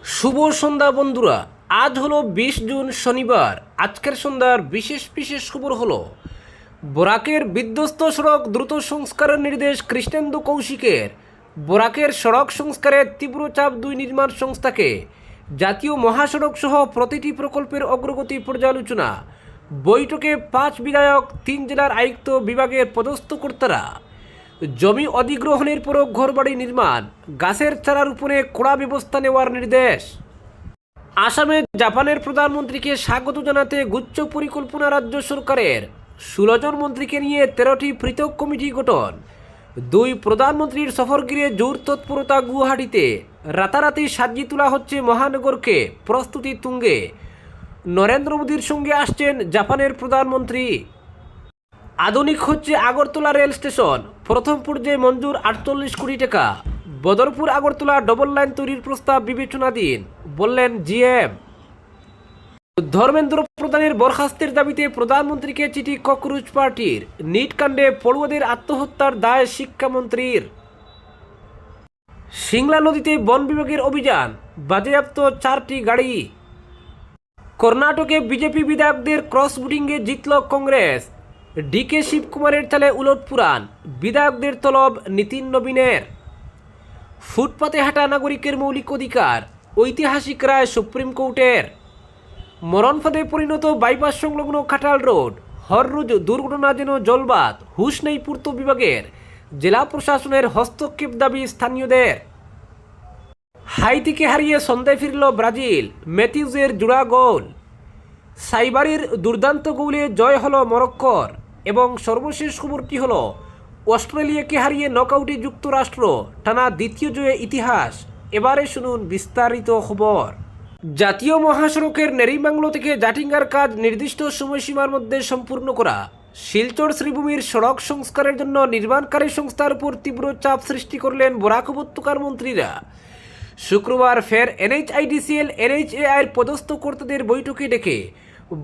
শুভ সন্ধ্যা বন্ধুরা। আজ হলো 20 জুন শনিবার। আজকের সন্ধ্যার বিশেষ বিশেষ খবর হলো বরাকের বিধ্বস্ত সড়ক দ্রুত সংস্কারের নির্দেশ কৃষ্ণেন্দু কৌশিকের। বরাকের সড়ক সংস্কারের তীব্র চাপ দুই নির্মাণ সংস্থাকে। জাতীয় মহাসড়ক সহ প্রতিটি প্রকল্পের অগ্রগতি পর্যালোচনা। বৈঠকে 5 বিধায়ক, 3 জেলার আয়ুক্ত বিভাগের পদস্থ কর্তারা। জমি অধিগ্রহণের পরও ঘরবাড়ি নির্মাণ, গাছের চারা রোপণে কড়া ব্যবস্থা নেওয়ার নির্দেশ। আসামে জাপানের প্রধানমন্ত্রীকে স্বাগত জানাতে গুচ্ছ পরিকল্পনা রাজ্য সরকারের। 16 জন মন্ত্রীকে নিয়ে 13টি পৃথক কমিটি গঠন। দুই প্রধানমন্ত্রীর সফর ঘিরে জোর তৎপরতা গুয়াহাটিতে। রাতারাতি সাজিয়ে তোলা হচ্ছে মহানগরকে, প্রস্তুতি তুঙ্গে। নরেন্দ্র মোদীর সঙ্গে আসছেন জাপানের প্রধানমন্ত্রী। আধুনিক হচ্ছে আগরতলা রেল স্টেশন। প্রথম পর্যায়ে মঞ্জুর 48 কোটি টাকা। বদরপুর আগরতলা ডবল লাইন তৈরির প্রস্তাব বিবেচনাধীন, বললেন জিএম। ধর্মেন্দ্র প্রধানের বরখাস্তের দাবিতে প্রধানমন্ত্রীকে চিঠি ককরোচ পার্টির। নিট কাণ্ডে পড়ুয়াদের আত্মহত্যার দায় শিক্ষামন্ত্রীর। সিংলা নদীতে বন বিভাগের অভিযান, বাজেয়াপ্ত 4টি গাড়ি। কর্ণাটকে বিজেপি বিধায়কদের ক্রস ভোটিংয়ে জিতল কংগ্রেস। ডিকে শিবকুমারের চালে উলটপুরাণ, বিধায়কদের তলব নীতিন নবীনের। ফুটপাতে হাঁটা নাগরিকের মৌলিক অধিকার, ঐতিহাসিক রায় সুপ্রিম কোর্টের। মরণফাঁদে পরিণত বাইপাস সংলগ্ন খাটাল রোড, হররোজ দুর্ঘটনা যেন জলবাত, হুঁশ নেই পূর্ত বিভাগের। জেলা প্রশাসনের হস্তক্ষেপ দাবি স্থানীয়দের। হাইতিকে হারিয়ে সন্ধ্যায় ফিরল ব্রাজিল, ম্যাথিউজের জোড়া গোল। সাইবারির দুর্দান্ত গোলে জয় হলো মরক্কোর। এবং সর্বশেষ খবরটি হলো অস্ট্রেলিয়াকে হারিয়ে নকআউটে যুক্তরাষ্ট্র, টানা দ্বিতীয় জয়ে ইতিহাস। এবারে শুনুন বিস্তারিত খবর। জাতীয় মহাসড়কের নেরিমাংলো থেকে জাটিঙ্গার কাজ নির্দিষ্ট সময়সীমার মধ্যে সম্পূর্ণ করা। শিলচর শ্রীভূমির সড়ক সংস্কারের জন্য নির্মাণকারী সংস্থার উপর তীব্র চাপ সৃষ্টি করলেন বরাক উপত্যকার মন্ত্রীরা। শুক্রবার ফের এনএইচআইডিসিএল এনএইচএআইয়ের পদস্থ কর্তাদের বৈঠকে ডেকে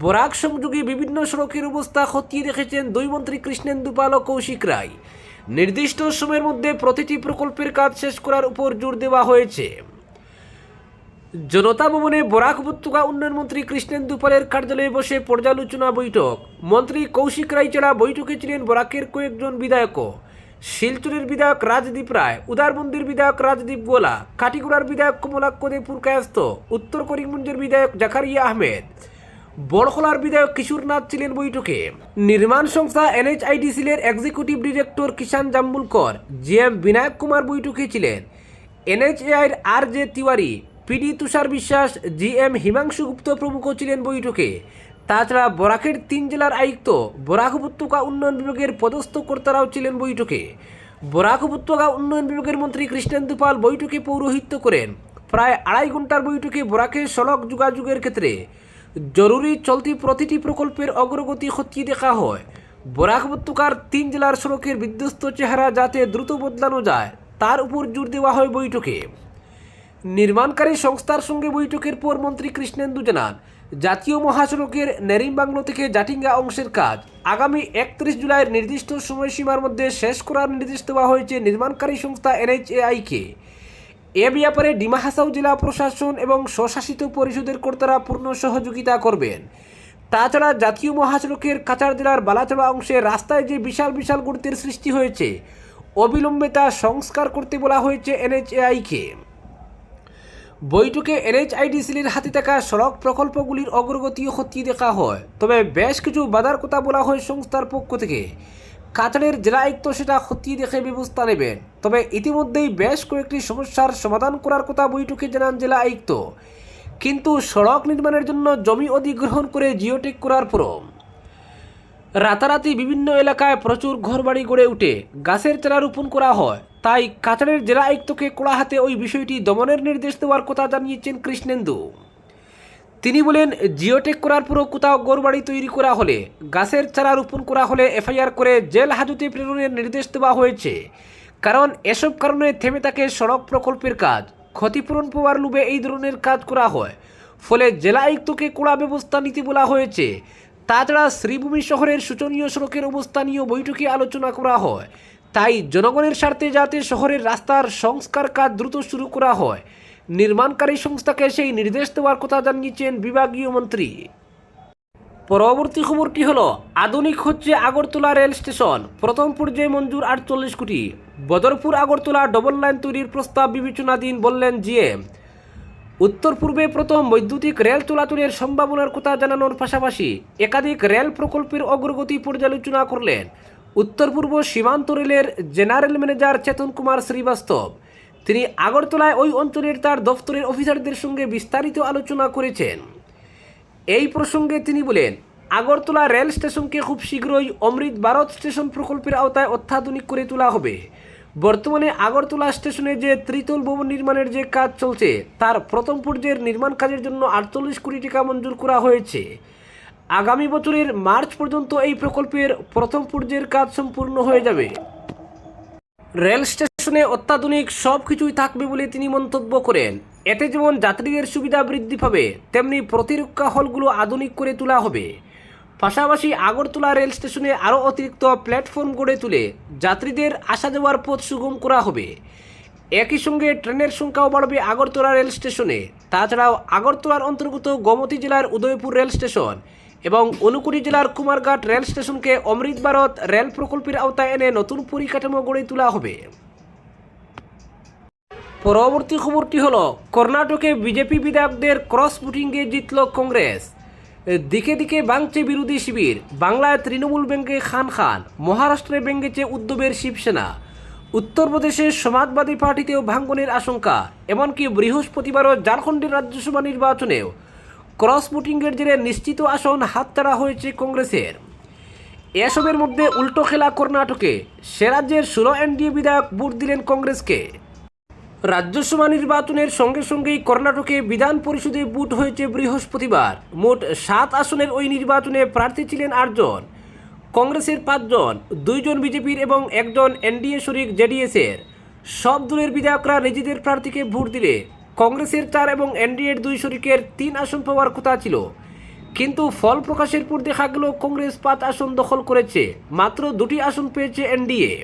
বরাক সংযোগী বিভিন্ন সড়কের অবস্থা খতিয়ে দেখেছেন দুই মন্ত্রী কৃষ্ণেন্দু পাল ও কৌশিক রায়। নির্দিষ্ট সময়ের মধ্যে প্রতিটি প্রকল্পের কাজ শেষ করার উপর জোর দেওয়া হয়েছে। জনতা ভবনে বরাক উপত্যকা উন্নয়ন মন্ত্রী কৃষ্ণেন্দু পালের কার্যালয়ে বসে পর্যালোচনা বৈঠক। মন্ত্রী কৌশিক রায় ছাড়া বৈঠকে ছিলেন বরাকের কয়েকজন বিধায়কও। শিলচরের বিধায়ক রাজদীপ রায়, উদারবন্দির বিধায়ক রাজদীপ গোলা, কাটিগড়ার বিধায়ক কমলাক্ষ দেবপুর কায়স্থ, উত্তর করিমগঞ্জের বিধায়ক জাকারিয়া আহমেদ, বড়খলার বিধায়ক কিশোরনাথ ছিলেন বৈঠকে। নির্মাণ সংস্থা এনএইচআইডিসিএলের এক্সিকিউটিভ ডিরেক্টর কিষান জাম্বুলকর, জিএম বিনায়ক কুমার বৈঠকে ছিলেন। এনএইচএআইয়ের আর.জে. তিওয়ারি, পিডি তুষার বিশ্বাস, জিএম হিমাংশু গুপ্ত প্রমুখ ছিলেন বৈঠকে। তাছাড়া বরাকের 3 জেলার আয়ুক্ত, বরাক উপত্যকা উন্নয়ন বিভাগের পদস্থ কর্তারাও ছিলেন বৈঠকে। বরাক উপত্যকা উন্নয়ন বিভাগের মন্ত্রী কৃষ্ণেন্দু পাল বৈঠকে পৌরোহিত্য করেন। প্রায় 2.5 ঘন্টার বৈঠকে বরাকের সড়ক যোগাযোগের ক্ষেত্রে জরুরি চলতি প্রতিটি প্রকল্পের অগ্রগতি খতিয়ে দেখা হয়। বরাক উপত্যকার 3 জেলার সড়কের বিধ্বস্ত চেহারা যাতে দ্রুত বদলানো যায় তার উপর জোর দেওয়া হয় বৈঠকে। নির্মাণকারী সংস্থার সঙ্গে বৈঠকের পর মন্ত্রী কৃষ্ণেন্দু জানান, জাতীয় মহাসড়কের নেরিমবাংলো থেকে জাটিঙ্গা অংশের কাজ আগামী 31 জুলাইয়ের নির্দিষ্ট সময়সীমার মধ্যে শেষ করার নির্দেশ দেওয়া হয়েছে নির্মাণকারী সংস্থা এনএইচএআইকে। এ ব্যাপারে ডিমা হাসাও জেলা প্রশাসন এবং স্বশাসিত পরিষদের কর্তারা পূর্ণ সহযোগিতা করবেন। তাছাড়া জাতীয় মহাসড়কের কাছাড় জেলার বালাচড়া অংশে রাস্তায় যে বিশাল বিশাল গর্তের সৃষ্টি হয়েছে, অবিলম্বে তা সংস্কার করতে বলা হয়েছে এনএইচএআইকে। বৈঠকে এনএইচআইডিসিএলের হাতে থাকা সড়ক প্রকল্পগুলির অগ্রগতিও খতিয়ে দেখা হয়। তবে বেশ কিছু বাধার কথা বলা হয় সংস্থার পক্ষ থেকে। কাছাড়ের জেলা আয়ুক্ত সেটা খতিয়ে দেখে ব্যবস্থা নেবেন। তবে ইতিমধ্যেই বেশ কয়েকটি সমস্যার সমাধান করার কথা বৈঠকে জানান জেলা আয়ুক্ত। কিন্তু সড়ক নির্মাণের জন্য জমি অধিগ্রহণ করে জিওটেক করার পরও রাতারাতি বিভিন্ন এলাকায় প্রচুর ঘরবাড়ি গড়ে উঠে গাছের চারা রোপণ করা হয়। তাই কাছাড়ের জেলা আয়ুক্তকে কড়া হাতে ওই বিষয়টি দমনের নির্দেশ দেওয়ার কথা জানিয়েছেন কৃষ্ণেন্দু। তিনি বলেন, জিওটেক করার পরও কোথাও ঘরবাড়ি তৈরি করা হলে, গাছের চারা রোপণ করা হলে এফআইআর করে জেল হাজতে প্রেরণের নির্দেশ দেওয়া হয়েছে। কারণ এসব কারণে থেমে থাকে সড়ক প্রকল্পের কাজ। ক্ষতিপূরণ পাওয়ার লোভে এই ধরনের কাজ করা হয়। ফলে জেলা আয়ুক্তকে কড়া ব্যবস্থা নিতে বলা হয়েছে। তাছাড়া শ্রীভূমি শহরের শোচনীয় সড়কের অবস্থা নিয়েও বৈঠকে আলোচনা করা হয়। তাই জনগণের স্বার্থে যাতে শহরের রাস্তার সংস্কার কাজ দ্রুত শুরু করা হয়, নির্মাণকারী সংস্থাকে সেই নির্দেশ দেওয়ার কথা জানিয়েছেন বিভাগীয় মন্ত্রী। পরবর্তী খবরটি হলো, আধুনিক হচ্ছে আগরতলা রেল স্টেশন, প্রথম পর্যায়ে মঞ্জুর 48 কোটি। বদরপুর আগরতলা ডবল লাইন তৈরির প্রস্তাব বিবেচনাধীন বললেন জিএম। উত্তর পূর্বে প্রথম বৈদ্যুতিক রেল চলাচলের সম্ভাবনার কথা জানানোর পাশাপাশি একাধিক রেল প্রকল্পের অগ্রগতি পর্যালোচনা করলেন উত্তর পূর্ব সীমান্ত রেলের জেনারেল ম্যানেজার চেতন কুমার শ্রীবাস্তব। তিনি আগরতলায় ওই অঞ্চলের তার দফতরের অফিসারদের সঙ্গে বিস্তারিত আলোচনা করেছেন। এই প্রসঙ্গে তিনি বলেন, আগরতলা রেল স্টেশনকে খুব শীঘ্রই অমৃত ভারত স্টেশন প্রকল্পের আওতায় অত্যাধুনিক করে তোলা হবে। বর্তমানে আগরতলা স্টেশনে যে ত্রিতল ভবন নির্মাণের যে কাজ চলছে তার প্রথম পর্যায়ের নির্মাণ কাজের জন্য 48 কোটি টাকা মঞ্জুর করা হয়েছে। আগামী বছরের মার্চ পর্যন্ত এই প্রকল্পের প্রথম পর্যায়ের কাজ সম্পূর্ণ হয়ে যাবে। রেল স্টেশনে অত্যাধুনিক সব কিছুই থাকবে বলে তিনি মন্তব্য করেন। এতে যেমন যাত্রীদের সুবিধা বৃদ্ধি পাবে, তেমনি প্রতিরক্ষা হলগুলো আধুনিক করে তোলা হবে। পাশাপাশি আগরতলা রেল স্টেশনে আরও অতিরিক্ত প্ল্যাটফর্ম গড়ে তুলে যাত্রীদের আসা যাওয়ার পথ সুগম করা হবে। একই সঙ্গে ট্রেনের সংখ্যাও বাড়বে আগরতলা রেল স্টেশনে। তাছাড়াও আগরতলার অন্তর্গত গোমতী জেলার উদয়পুর রেল স্টেশন এবং ঊনকোটি জেলার কুমারঘাট রেল স্টেশনকে অমৃত ভারত রেল প্রকল্পের আওতায় এনে নতুন পরিকাঠামো গড়ে তোলা হবে। পরবর্তী খবরটি হলো, কর্ণাটকে বিজেপি বিধায়কদের ক্রস ভোটিংয়ে জিতল কংগ্রেস। দিকে দিকে ভাঙছে বিরোধী শিবির। বাংলায় তৃণমূল ব্যঙ্গে খান খান, মহারাষ্ট্রে ব্যঙ্গেছে উদ্ধবের শিবসেনা, উত্তরপ্রদেশে সমাজবাদী পার্টিতেও ভাঙ্গনের আশঙ্কা। এমনকি বৃহস্পতিবারও ঝাড়খণ্ডের রাজ্যসভা নির্বাচনেও ক্রস ভোটিংয়ের জেরে নিশ্চিত আসন হাতছাড়া হয়েছে কংগ্রেসের। এসবের মধ্যে উল্টো খেলা কর্ণাটকে। সে রাজ্যের 16 এনডিএ বিধায়ক ভোট দিলেন কংগ্রেসকে। রাজ্যসভা নির্বাচনের সঙ্গে সঙ্গেই কর্ণাটকে বিধান পরিষদে ভোট হয়েছে বৃহস্পতিবার। মোট 7 আসনের ওই নির্বাচনে প্রার্থী ছিলেন 8 জন, কংগ্রেসের 5 জন, 2 জন বিজেপির এবং 1 জন এনডিএ শরিক জেডিএসের। সব দলের বিধায়করা নিজেদের প্রার্থীকে ভোট দিলে কংগ্রেসের 4 এবং এনডিএর 2 শরিকের 3 আসন পাওয়ার কথা ছিল। কিন্তু ফল প্রকাশের পর দেখা গেল কংগ্রেস 5 আসন দখল করেছে, মাত্র 2টি আসন পেয়েছে এনডিএ।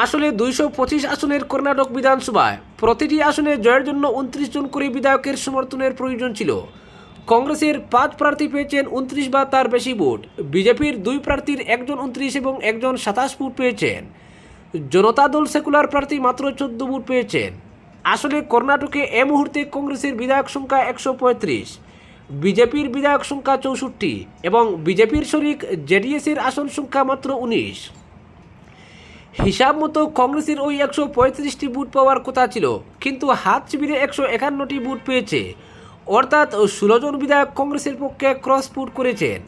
আসলে 225 আসনের কর্ণাটক বিধানসভায় প্রতিটি আসনে জয়ের জন্য 29 জন করে বিধায়কের সমর্থনের প্রয়োজন ছিল। কংগ্রেসের 5 প্রার্থী পেয়েছেন 29 বা তার বেশি ভোট। বিজেপির 2 প্রার্থীর একজন 29 এবং একজন 27 ভোট পেয়েছেন। জনতা দল সেকুলার প্রার্থী মাত্র 14 ভোট পেয়েছেন। আসলে কর্ণাটকে এ মুহূর্তে কংগ্রেসের বিধায়ক সংখ্যা 135, বিজেপির বিধায়ক সংখ্যা 64 এবং বিজেপির শরিক জেডিএসের আসন সংখ্যা মাত্র 19। হিসাব মতো কংগ্রেসের ওই 135টি ভোট পাওয়ার কথা ছিল, কিন্তু হাত শিবিরে 151টি ভোট পেয়েছে। অর্থাৎ 16 জন বিধায়ক কংগ্রেসের পক্ষে ক্রস ভোট করেছেন।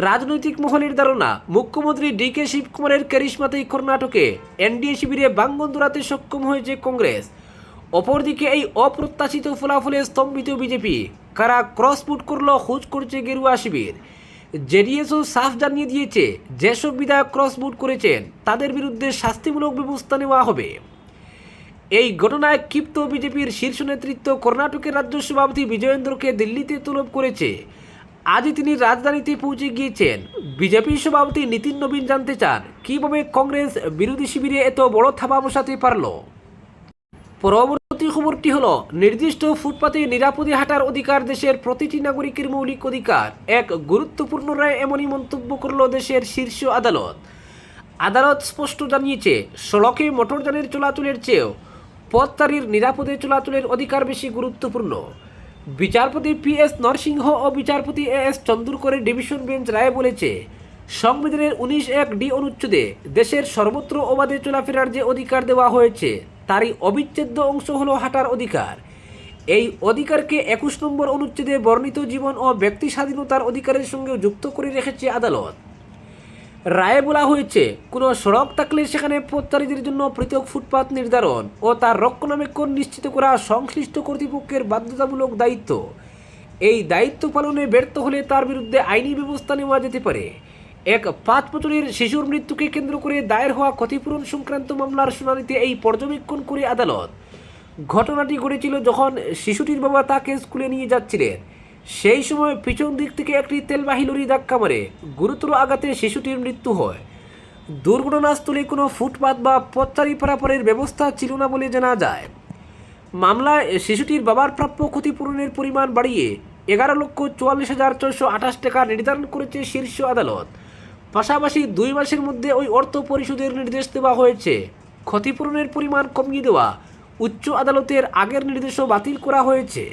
রাজনৈতিক মহলের ধারণা, মুখ্যমন্ত্রী ডিকে শিবকুমারের ক্যারিশমাতেই কর্ণাটকে এনডিএ শিবিরে ভাঙ্গন ধরাতে সক্ষম হয়েছে কংগ্রেস। অপরদিকে এই অপ্রত্যাশিত ফলাফলে স্তম্ভিত বিজেপি। কারা ক্রস ভোট করলো খোঁজ করছে গেরুয়া শিবির। জেডিএসও সাফ জানিয়ে দিয়েছে, যেসব বিধায়ক ক্রস ভোট করেছেন তাদের বিরুদ্ধে শাস্তিমূলক ব্যবস্থা নেওয়া হবে। এই ঘটনায় ক্ষিপ্ত বিজেপির শীর্ষ নেতৃত্ব কর্ণাটকের রাজ্য সভাপতি বিজয়েন্দ্রকে দিল্লিতে তলব করেছে। আজই তিনি রাজধানীতে পৌঁছে গিয়েছেন। বিজেপি সভাপতি নীতিন নবীন জানতে চান, কিভাবে কংগ্রেস বিরোধী শিবিরে এত বড় থাবা বসাতে পারল। পরবর্তী খবরটি হলো, নির্দিষ্ট ফুটপাতে নিরাপদে হাঁটার অধিকার দেশের প্রতিটি নাগরিকের মৌলিক অধিকার। এক গুরুত্বপূর্ণ রায় এমনই মন্তব্য করল দেশের শীর্ষ আদালত। আদালত স্পষ্ট জানিয়েছে, সড়কে মোটরযানের চলাচলের চেয়েও পথচারীর নিরাপদে চলাচলের অধিকার বেশি গুরুত্বপূর্ণ। বিচারপতি PS নরসিংহ ও বিচারপতি AS চন্দুরকরের ডিভিশন বেঞ্চ রায়ে বলেছে, সংবিধানের 19(1)D অনুচ্ছেদে দেশের সর্বত্র অবাধে চলাফেরার যে অধিকার দেওয়া হয়েছে তারই অবিচ্ছেদ্য অংশ হলো হাঁটার অধিকার। এই অধিকারকে 21 নম্বর অনুচ্ছেদে বর্ণিত জীবন ও ব্যক্তি স্বাধীনতার অধিকারের সঙ্গে যুক্ত করে রেখেছে আদালত। রায়ে বলা হয়েছে, কোনো সড়ক থাকলে সেখানে পথচারীদের জন্য পৃথক ফুটপাত নির্ধারণ ও তার রক্ষণাবেক্ষণ নিশ্চিত করা সংশ্লিষ্ট কর্তৃপক্ষের বাধ্যতামূলক দায়িত্ব। এই দায়িত্ব পালনে ব্যর্থ হলে তার বিরুদ্ধে আইনি ব্যবস্থা নেওয়া যেতে পারে। এক 5 বছরের শিশুর মৃত্যুকে কেন্দ্র করে দায়ের হওয়া ক্ষতিপূরণ সংক্রান্ত মামলার শুনানিতে এই পর্যবেক্ষণ করে আদালত। ঘটনাটি ঘটেছিল যখন শিশুটির বাবা তাকে স্কুলে নিয়ে যাচ্ছিলেন। সেই সময় পিছন দিক থেকে একটি তেলবাহী লরি ধাক্কা মারে গুরুতর আঘাতে শিশুটির মৃত্যু হয়। দুর্ঘটনাস্থলে কোনো ফুটপাত বা পথচারী পারাপারের ব্যবস্থা ছিল না বলে জানা যায়। মামলায় শিশুটির বাবার প্রাপ্য ক্ষতিপূরণের পরিমাণ বাড়িয়ে 11,44,428 টাকা নির্ধারণ করেছে শীর্ষ আদালত। পাশাপাশি 2 মাসের মধ্যে ওই অর্থ পরিশোধের নির্দেশ দেওয়া হয়েছে। ক্ষতিপূরণের পরিমাণ কমিয়ে দেওয়া উচ্চ আদালতের আগের নির্দেশও বাতিল করা হয়েছে।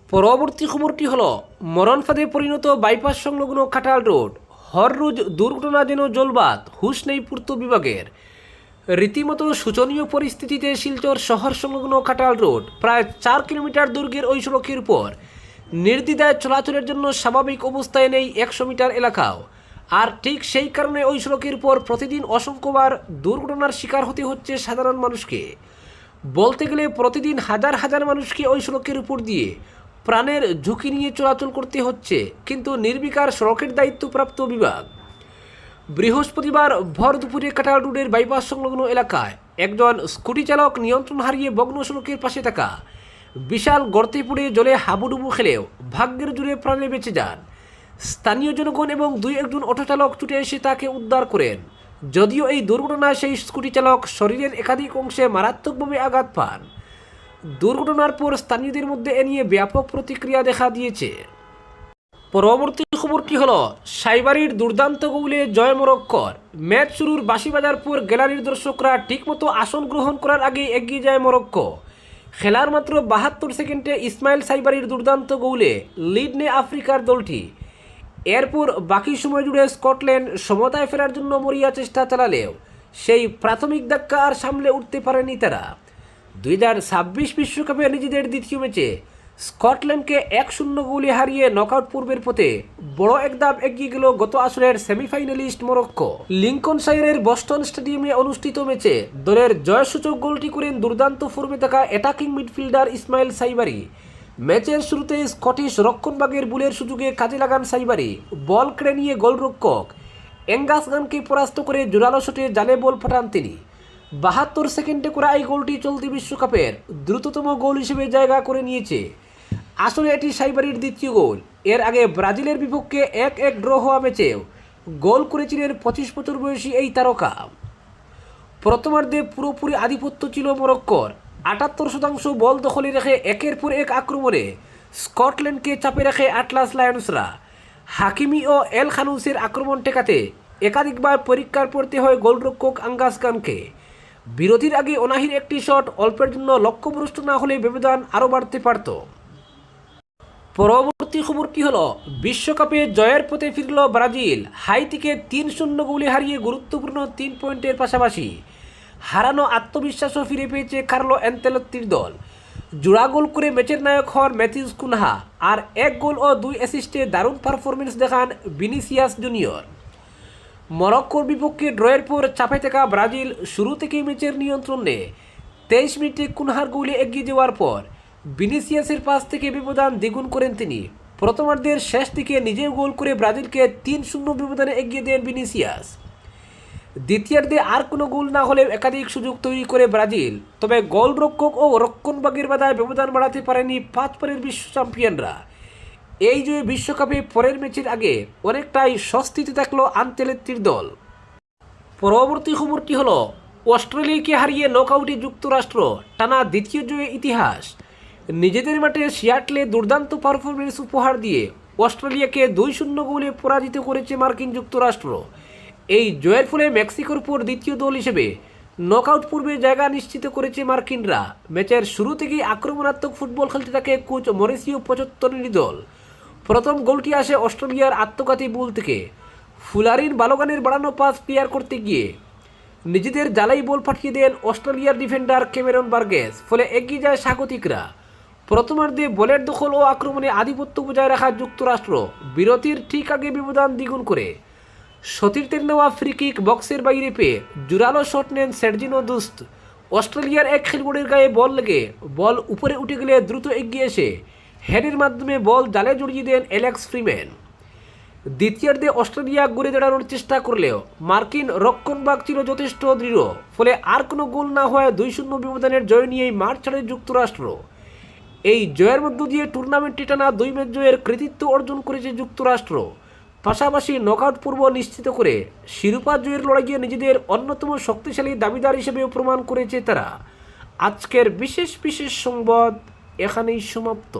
পরবর্তী খবরটি হলো মরণ ফাঁদে পরিণত বাইপাস সংলগ্ন কাটাল রোড। হররোজ দুর্ঘটনা যেন জলবাত, হুঁশ নেই পূর্ত বিভাগের। রীতিমতো শোচনীয় পরিস্থিতিতে শিলচর শহর সংলগ্ন কাটাল রোড প্রায় 4 কিলোমিটার দৈর্ঘ্যের ওই সড়কের উপর নির্দ্বিধায় চলাচলের জন্য স্বাভাবিক অবস্থায় নেই 100 মিটার এলাকাও। আর ঠিক সেই কারণে ওই সড়কের উপর প্রতিদিন অসংখ্যবার দুর্ঘটনার শিকার হতে হচ্ছে সাধারণ মানুষকে। বলতে গেলে প্রতিদিন হাজার হাজার মানুষকে ওই সড়কের উপর দিয়ে প্রাণের ঝুঁকি নিয়ে চলাচল করতে হচ্ছে, কিন্তু নির্বিকার সড়কের দায়িত্বপ্রাপ্ত বিভাগ। বৃহস্পতিবার ভর দুপুরে কাটাল রোডের বাইপাস সংলগ্ন এলাকায় একজন স্কুটি চালক নিয়ন্ত্রণ হারিয়ে ভগ্ন সড়কের পাশে থাকা বিশাল গর্তে পড়ে জলে হাবুডুবু খেলেও ভাগ্যের জোরে প্রাণে বেঁচে যান। স্থানীয় জনগণ এবং 2-1 অটো চালক ছুটে এসে তাকে উদ্ধার করেন। যদিও এই দুর্ঘটনায় সেই স্কুটি চালক শরীরের একাধিক অংশে মারাত্মকভাবে আঘাত পান। দুর্ঘটনার পর স্থানীয়দের মধ্যে এ নিয়ে ব্যাপক প্রতিক্রিয়া দেখা দিয়েছে। পরবর্তী খবরটি হলো সাইবারির দুর্দান্ত গোলে জয় মরক্কোর। ম্যাচ শুরুর বাঁশি বাজার পর গ্যালারির দর্শকরা ঠিকমতো আসন গ্রহণ করার আগে এগিয়ে যায় মরক্কো। খেলার মাত্র 72 সেকেন্ডে ইসমাইল সাইবারির দুর্দান্ত গোলে লিড নেয় আফ্রিকার দলটি। এরপর বাকি সময় জুড়ে স্কটল্যান্ড সমতায় ফেরার জন্য মরিয়া চেষ্টা চালালেও সেই প্রাথমিক ধাক্কা আর সামলে উঠতে পারেনি তারা। 2026 বিশ্বকাপে নিজেদের দ্বিতীয় ম্যাচে স্কটল্যান্ডকে 1-0 গোলে হারিয়ে নকআউট পর্বের পথে বড় এক ধাপ এগিয়ে গেল গত আসরের সেমিফাইনালিস্ট মরক্কো। লিঙ্কনশায়ারের বস্টন স্টেডিয়ামে অনুষ্ঠিত ম্যাচে দলের জয়সূচক গোলটি করেন দুর্দান্ত ফর্মে থাকা অ্যাটাকিং মিডফিল্ডার ইসমাইল সাইবারি। ম্যাচের শুরুতে স্কটিশ রক্ষণভাগের বুলের সুযোগে কাজে লাগান সাইবারি। বল কেড়ে নিয়ে গোলরক্ষক অ্যাঙ্গাস গানকে পরাস্ত করে জোরালো শটে জালে বল পাঠান তিনি। 72 সেকেন্ডে করা এই গোলটি চলতি বিশ্বকাপের দ্রুততম গোল হিসেবে জায়গা করে নিয়েছে। আসলে এটি সাইবারির দ্বিতীয় গোল। এর আগে ব্রাজিলের বিপক্ষে 1-1 ড্র হওয়া ম্যাচেও গোল করেছিলেন 25 বছর বয়সী এই তারকা। প্রথমার্ধে পুরোপুরি আধিপত্য ছিল মরক্কোর। 78% বল দখলে রেখে একের পর এক আক্রমণে স্কটল্যান্ডকে চাপে রাখে আটলাস লায়ন্সরা। হাকিমি ও এল খানুসের আক্রমণ ঠেকাতে একাধিকবার পরীক্ষার পড়তে হয় গোলরক্ষক আঙ্গাস খানকে। বিরতির আগে অনাহির একটি শট অল্পের জন্য লক্ষ্যভ্রষ্ট না হলে ব্যবধান আরও বাড়তে পারত। পরবর্তী খবরটি হলো বিশ্বকাপে জয়ের পথে ফিরল ব্রাজিল। হাইতিকে 3-0 গোলে হারিয়ে গুরুত্বপূর্ণ 3 পয়েন্টের পাশাপাশি হারানো আত্মবিশ্বাসও ফিরে পেয়েছে কার্লো অ্যানচেলত্তির দল। জোড়া গোল করে ম্যাচের নায়ক হন ম্যাথিউস কুনহা, আর 1 গোল ও 2 অ্যাসিস্টে দারুণ পারফরমেন্স দেখান ভিনিসিয়াস জুনিয়র। মরক্কোর বিপক্ষে ড্রয়ের পর চাপে থাকা ব্রাজিল শুরু থেকেই ম্যাচের নিয়ন্ত্রণ নেয়। 23 মিনিটে কুনহার গোলে এগিয়ে যাওয়ার পর ভিনিসিয়াসের পাস থেকে ব্যবধান দ্বিগুণ করেন তিনি। প্রথমার্ধের শেষ দিকে নিজেও গোল করে ব্রাজিলকে 3-0 ব্যবধানে এগিয়ে দেন ভিনিসিয়াস। দ্বিতীয়ার্ধে আর কোনো গোল না হলেও একাধিক সুযোগ তৈরি করে ব্রাজিল, তবে গোলরক্ষক ও রক্ষণভাগের বাধায় ব্যবধান বাড়াতে পারেনি 5 বারের বিশ্ব চ্যাম্পিয়নরা। এই জয়ে বিশ্বকাপে পরের ম্যাচের আগে অনেকটাই স্বস্তিতে থাকলো আনচেলত্তির দল। পরবর্তী খবরটি হলো অস্ট্রেলিয়াকে হারিয়ে নকআউটে যুক্তরাষ্ট্র, টানা দ্বিতীয় জয়ে ইতিহাস। নিজেদের মাঠে সিয়াটলে দুর্দান্ত পারফরমেন্স উপহার দিয়ে অস্ট্রেলিয়াকে 2-0 গোলে পরাজিত করেছে মার্কিন যুক্তরাষ্ট্র। এই জয়ের ফলে মেক্সিকোর পর দ্বিতীয় দল হিসেবে নকআউট পর্বে জায়গা নিশ্চিত করেছে মার্কিনরা। ম্যাচের শুরু থেকেই আক্রমণাত্মক ফুটবল খেলতে থাকে কোচ মরিসিও পচত্তনির দল। প্রথম গোলটি আসে অস্ট্রেলিয়ার আত্মঘাতী বুল থেকে। ফুলারিন বালোগানের বাড়ানো পাস ক্লিয়ার করতে গিয়ে নিজেদের জালাই বল পাঠিয়ে দেন অস্ট্রেলিয়ার ডিফেন্ডার ক্যামেরন বার্গেস, ফলে এগিয়ে যায় স্বাগতিকরা। প্রথমার্ধে বলের দখল ও আক্রমণে আধিপত্য বজায় রাখা যুক্তরাষ্ট্র বিরতির ঠিক আগে ব্যবধান দ্বিগুণ করে সতীর্থের নেওয়া ফ্রি কিক বক্সের বাইরে পেয়ে জোরালো শট নেন সের্জিনো দুস্ত। অস্ট্রেলিয়ার এক খেলোয়াড়ের গায়ে বল লেগে বল উপরে উঠে গেলে দ্রুত এগিয়ে এসে হেডের মাধ্যমে বল জালে জড়িয়ে দেন অ্যালেক্স ফ্রিম্যান। দ্বিতীয়ার্ধে অস্ট্রেলিয়া ঘুরে দাঁড়ানোর চেষ্টা করলেও মার্কিন রক্ষণভাগ ছিল যথেষ্ট দৃঢ়, ফলে আর কোনো গোল না হওয়ায় 2-0 ব্যবধানের জয় নিয়েই মাঠ ছাড়ে যুক্তরাষ্ট্র। এই জয়ের মধ্য দিয়ে টুর্নামেন্টে টানা 2 ম্যাচ জয়ের কৃতিত্ব অর্জন করেছে যুক্তরাষ্ট্র। পাশাপাশি নকআউট পর্ব নিশ্চিত করে শিরোপা জয়ের লড়াইয়ে নিজেদের অন্যতম শক্তিশালী দাবিদার হিসেবেও প্রমাণ করেছে তারা। আজকের বিশেষ বিশেষ সংবাদ এখানেই সমাপ্ত।